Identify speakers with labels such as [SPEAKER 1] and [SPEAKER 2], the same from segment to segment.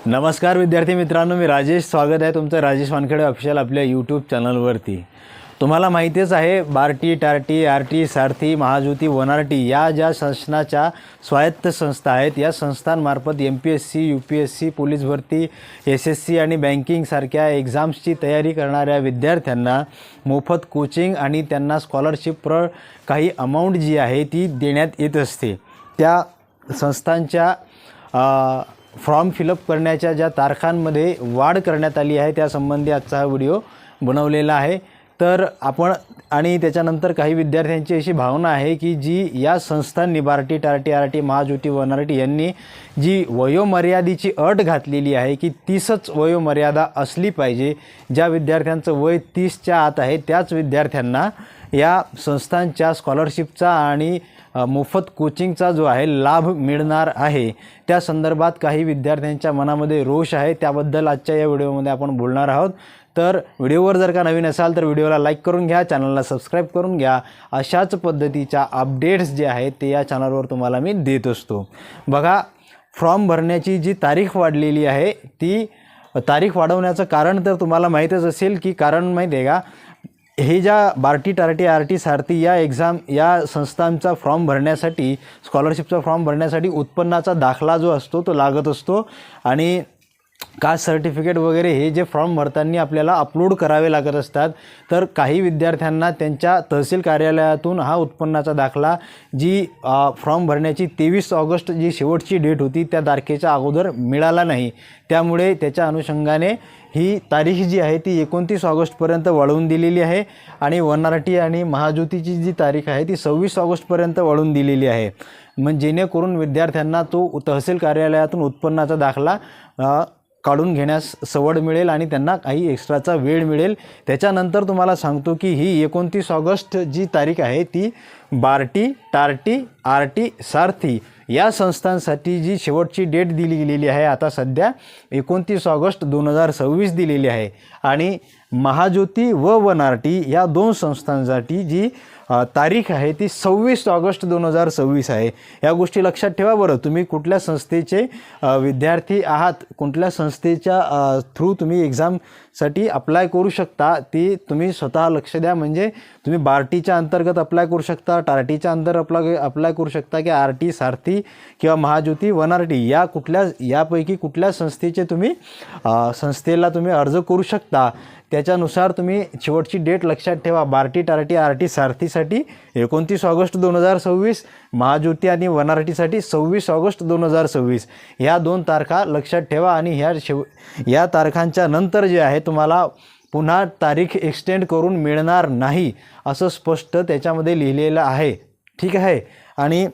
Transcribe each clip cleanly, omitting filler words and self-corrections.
[SPEAKER 1] नमस्कार विद्यार्थी मित्रांनो, मी राजेश. स्वागत आहे तुमचं राजेश वानखेडे ऑफिशियल आपल्या यूट्यूब चॅनलवरती. तुम्हाला माहितीच आहे, बार्टी, टार्टी, आरटी, सारथी, महाज्योती, वनारटी या ज्या शासनाच्या स्वायत्त संस्था आहेत, या संस्थांमार्फत MPSC, UPSC, पोलीस भरती, SSC आणि बँकिंगसारख्या एक्झाम्सची तयारी करणाऱ्या विद्यार्थ्यांना मोफत कोचिंग आणि त्यांना स्कॉलरशिप काही अमाऊंट जी आहे ती देण्यात येत असते. त्या संस्थांच्या फॉर्म फिलअप करण्याच्या ज्या तारखांमध्ये वाढ करण्यात आली आहे त्यासंबंधी आजचा हा व्हिडिओ बनवलेला आहे. तर आपण आणि त्याच्यानंतर काही विद्यार्थ्यांची अशी भावना आहे की जी या संस्थांनी बार्टी, टार्टी, आरटी, महाज्योती, वनारटी यांनी जी वयोमर्यादेची अट घातलेली आहे की 30च वयोमर्यादा असली पाहिजे. ज्या विद्यार्थ्यांचं वय 30च्या आत आहे त्याच विद्यार्थ्यांना या संस्थांच्या स्कॉलरशिपचा आणि मोफत कोचिंगचा जो आहे लाभ मिळणार आहे. त्या संदर्भात काही विद्यार्थ्यांच्या मनामध्ये रोष आहे, त्याबद्दल आजच्या या व्हिडिओमध्ये आपण बोलणार आहोत. तर व्हिडिओवर जर का नवीन असाल तर व्हिडिओला लाईक करून घ्या, चॅनलला सबस्क्राईब करून घ्या. अशाच पद्धतीच्या अपडेट्स जे आहेत ते या चॅनलवर तुम्हाला मी देत असतो. बघा, फॉर्म भरण्याची जी तारीख वाढलेली आहे ती तारीख वाढवण्याचं कारण तर तुम्हाला माहीतच असेल की कारण माहीत आहे का, हे ज्या बार्टी, टार्टी, आरटी, सारथी या संस्थांचा फॉर्म भरण्यासाठी, स्कॉलरशिपचा फॉर्म भरण्यासाठी उत्पन्नाचा दाखला जो असतो तो लागत असतो आणि कास्ट सर्टिफिकेट वगैरे हे जे फॉर्म भरताना आपल्याला अपलोड करावे लागत असतात. तर काही विद्यार्थ्यांना त्यांच्या तहसील कार्यालयातून हा उत्पन्नाचा दाखला जी फॉर्म भरण्याची 23 ऑगस्ट जी शेवटची डेट होती त्या तारखेच्या अगोदर मिळाला नाही. त्यामुळे त्याच्या अनुषंगाने ही तारीख जी आहे ती 29 ऑगस्टपर्यंत वाढवून दिलेली आहे आणि वनारटी आणि महाज्योतीची जी तारीख आहे ती 26 ऑगस्टपर्यंत वाढवून दिलेली आहे. म्हणजे जेणेकरून विद्यार्थ्यांना तो तहसील कार्यालयातून उत्पन्नाचा दाखला काढून घेण्यास सवड मिळेल आणि त्यांना काही एक्स्ट्राचा वेळ मिळेल. त्याच्यानंतर तुम्हाला सांगतो की ही 29 ऑगस्ट जी तारीख आहे ती बार्टी, टार्टी, आरटी, सारथी या संस्थांसाठी जी शेवटची डेट दिली गेलेली आहे आता सध्या 29 ऑगस्ट 2026 दिलेली आहे. आणि महाज्योती व वनारटी या दोन संस्थांसाठी जी तारीख आहे ती 26 ऑगस्ट 2026 आहे. या गोष्टी लक्षात ठेवा बरं. तुम्ही कुठल्या संस्थेचे विद्यार्थी आहात, कुठल्या संस्थेच्या थ्रू तुम्ही एक्झामसाठी अप्लाय करू शकता ती तुम्ही स्वतः लक्ष द्या. म्हणजे तुम्ही बार्टीच्या अंतर्गत अप्लाय करू शकता, टार्टीच्या अंतर्गत अप्लाय करू शकता की आरटी, सारथी किंवा महाज्योती, वनारटी यापैकी कुठल्या संस्थेचे तुम्ही संस्थेला तुम्ही अर्ज करू शकता. त्याच्यानुसार तुम्ही शेवटची डेट लक्षात ठेवा. बार्टी, टार्टी, आरटी, सारथीसाठी 29 ऑगस्ट 2026, महाज्योती आणि वनारटीसाठी 26 ऑगस्ट 2026 ह्या दोन तारखा लक्षात ठेवा. आणि या तारखांच्या नंतर जे आहे तुम्हाला पुन्हा तारीख एक्सटेंड करून मिळणार नाही असं स्पष्ट त्याच्यामध्ये लिहिलेलं आहे. ठीक आहे. आणि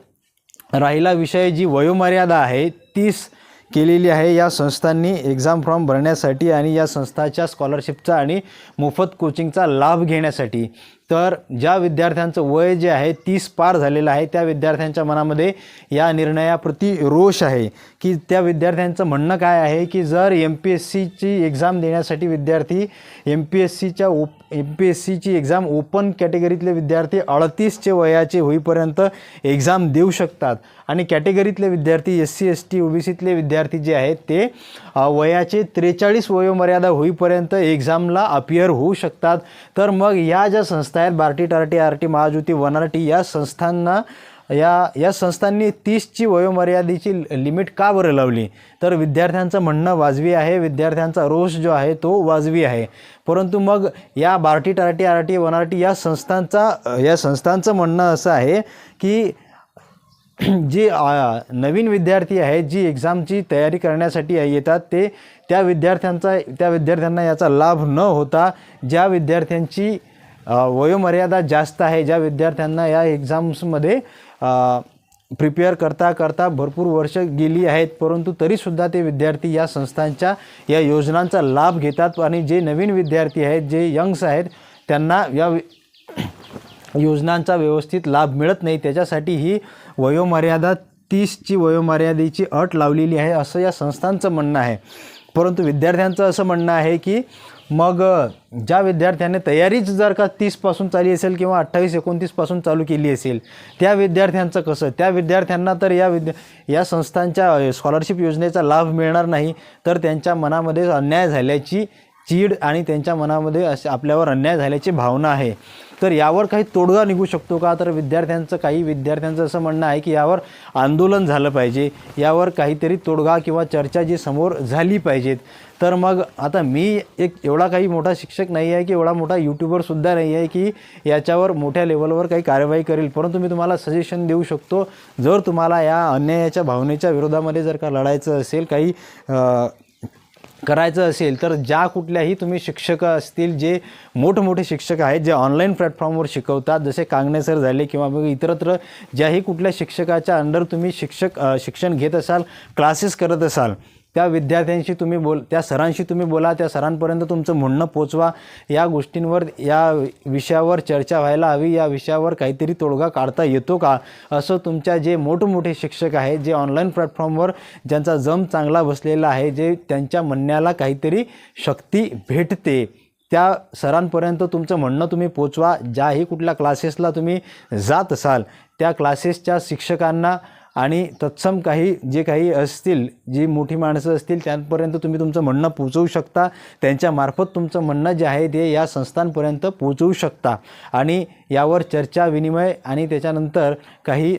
[SPEAKER 1] राहिला विषय, जी वयोमर्यादा आहे 30 केलेली आहे या संस्थांनी एक्झाम फॉर्म भरण्यासाठी आणि या संस्थाच्या स्कॉलरशिपचा आणि मोफत कोचिंगचा लाभ घेण्यासाठी. तर ज्या विद्यार्थ्यांचं वय जे आहे 30 पार झालेलं आहे त्या विद्यार्थ्यांच्या मनामध्ये या निर्णयाप्रती रोष आहे की त्या विद्यार्थ्यांचं म्हणणं काय आहे की जर MPSCची एक्झाम देण्यासाठी विद्यार्थी MPSCची एक्झाम ओपन कॅटेगरीतले विद्यार्थी 38चे वयाचे होईपर्यंत एक्झाम देऊ शकतात आणि कॅटेगरीतले विद्यार्थी SC, ST, OBCतले विद्यार्थी जे आहेत ते वयाचे 43 वयोमर्यादा होईपर्यंत एक्झामला अपियर होऊ शकतात. तर मग या ज्या संस्था आहेत बार्टी, टार्टी, आरटी, महाज्योती, वनारटी या संस्थांनी 30ची वयोमर्यादेची लिमिट का बरं लावली? तर विद्यार्थ्यांचं म्हणणं वाजवी आहे, विद्यार्थ्यांचा रोष जो आहे तो वाजवी आहे. परंतु मग या बार्टी, टार्टी, आरटी, वनारटी या संस्थांचं म्हणणं असं आहे की जे नवीन विद्यार्थी आहेत जी एक्झामची तयारी करण्यासाठी येतात त्या विद्यार्थ्यांना याचा लाभ न होता ज्या विद्यार्थ्यांची वयोमर्यादा जास्त आहे, ज्या विद्यार्थ्यांना या एक्झाम्समध्ये प्रिपेअर करता भरपूर वर्ष गेली आहेत परंतु तरीसुद्धा ते विद्यार्थी या संस्थांच्या या योजनांचा लाभ घेतात. आणि जे नवीन विद्यार्थी आहेत, जे यंग्स आहेत, त्यांना या योजनांचा व्यवस्थित लाभ मिळत नाही. त्याच्यासाठी ही वयोमर्यादा 30ची वयोमर्यादेची अट लावलेली आहे असं या संस्थांचं म्हणणं आहे. परंतु विद्यार्थ्यांचं असं म्हणणं आहे की मग ज्या विद्यार्थ्याने तयारीच जर का 30पासून चालली असेल किंवा 28-29पासून चालू केली असेल, त्या विद्यार्थ्यांचं कसं? त्या विद्यार्थ्यांना तर या संस्थांच्या स्कॉलरशिप योजनेचा लाभ मिळणार नाही, तर त्यांच्या मनामध्ये अन्याय झाल्याची चीड आणि त्यांच्या मनामध्ये आपल्यावर अन्याय झाल्याची भावना आहे. तर यावर काही तोडगा निघू शकतो का? तर काही विद्यार्थ्यांचं असं म्हणणं आहे की यावर आंदोलन झालं पाहिजे, यावर काहीतरी तोडगा किंवा चर्चा जी समोर झाली पाहिजेत. तर मग आता मी एक एवढा काही मोठा शिक्षक नाही आहे की एवढा मोठा यूट्यूबरसुद्धा नाही आहे की याच्यावर मोठ्या लेवलवर काही कार्यवाही करेल, परंतु मी तुम्हाला सजेशन देऊ शकतो. जर तुम्हाला या अन्यायाच्या भावनेच्या विरोधामध्ये जर का लढायचं असेल, काही करायचं असेल, तर ज्या कुठल्याही तुम्ही शिक्षक असतील, जे मोठमोठे शिक्षक आहेत, जे ऑनलाईन प्लॅटफॉर्मवर शिकवतात, जसे कांगणे सर झाले किंवा मग इतरत्र ज्याही कुठल्या शिक्षकाच्या अंडर तुम्ही शिक्षण घेत असाल, क्लासेस करत असाल, त्या विद्यार्थ्यांशी त्या सरांशी तुम्ही बोला, त्या सरांपर्यंत तुमचं म्हणणं पोचवा. या गोष्टींवर, या विषयावर चर्चा व्हायला हवी. या विषयावर काहीतरी तोडगा काढता येतो का, असं तुमच्या जे मोठमोठे शिक्षक आहेत, जे ऑनलाईन प्लॅटफॉर्मवर ज्यांचा जम चांगला बसलेला आहे, जे त्यांच्या म्हणण्याला काहीतरी शक्ती भेटते, त्या सरांपर्यंत तुमचं म्हणणं तुम्ही पोचवा. ज्याही कुठल्या क्लासेसला तुम्ही जात असाल, त्या क्लासेसच्या शिक्षकांना आणि तत्सम जे काही असतील, जी मोठी माणसं असतील, त्यांपर्यंत तुम्ही तुमचं म्हणणं पोचवू शकता. त्यांच्यामार्फत तुमचं म्हणणं जे आहे ते या संस्थांपर्यंत पोचवू शकता आणि यावर चर्चा विनिमय आणि त्याच्यानंतर काही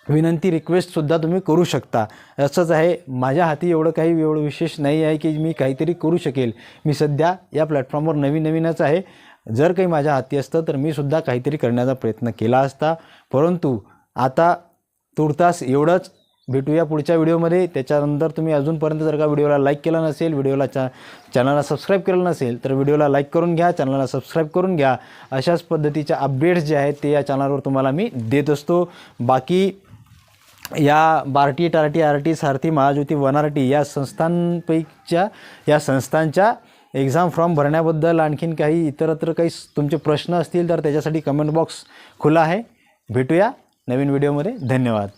[SPEAKER 1] विनंती रिक्वेस्टसुद्धा तुम्ही करू शकता. असंच आहे. माझ्या हाती एवढं विशेष नाही आहे की मी काहीतरी करू शकेल. मी सध्या या प्लॅटफॉर्मवर नवीनच आहे. जर काही माझ्या हाती असतं तर मी सुद्धा काहीतरी करण्याचा प्रयत्न केला असता, परंतु आता तुर्तास एवढंच. भेटूया पुढच्या व्हिडिओमध्ये. त्याच्यानंतर तुम्ही अजूनपर्यंत जर का व्हिडिओला लाईक केला नसेल, चॅनलला सबस्क्राईब केलं नसेल, तर व्हिडिओला लाईक करून घ्या, चॅनलला सबस्क्राईब करून घ्या. अशाच पद्धतीच्या अपडेट्स जे आहेत ते या चॅनलवर तुम्हाला मी देत असतो. बाकी या बार्टी, टार्टी, आरटी, सारथी, महाज्योती, वनारटी या संस्थांच्या एक्झाम फॉर्म भरण्याबद्दल आणखीन काही इतरत्र काही तुमचे प्रश्न असतील तर त्याच्यासाठी कमेंट बॉक्स खुला आहे. भेटूया नवीन व्हिडिओमध्ये. धन्यवाद.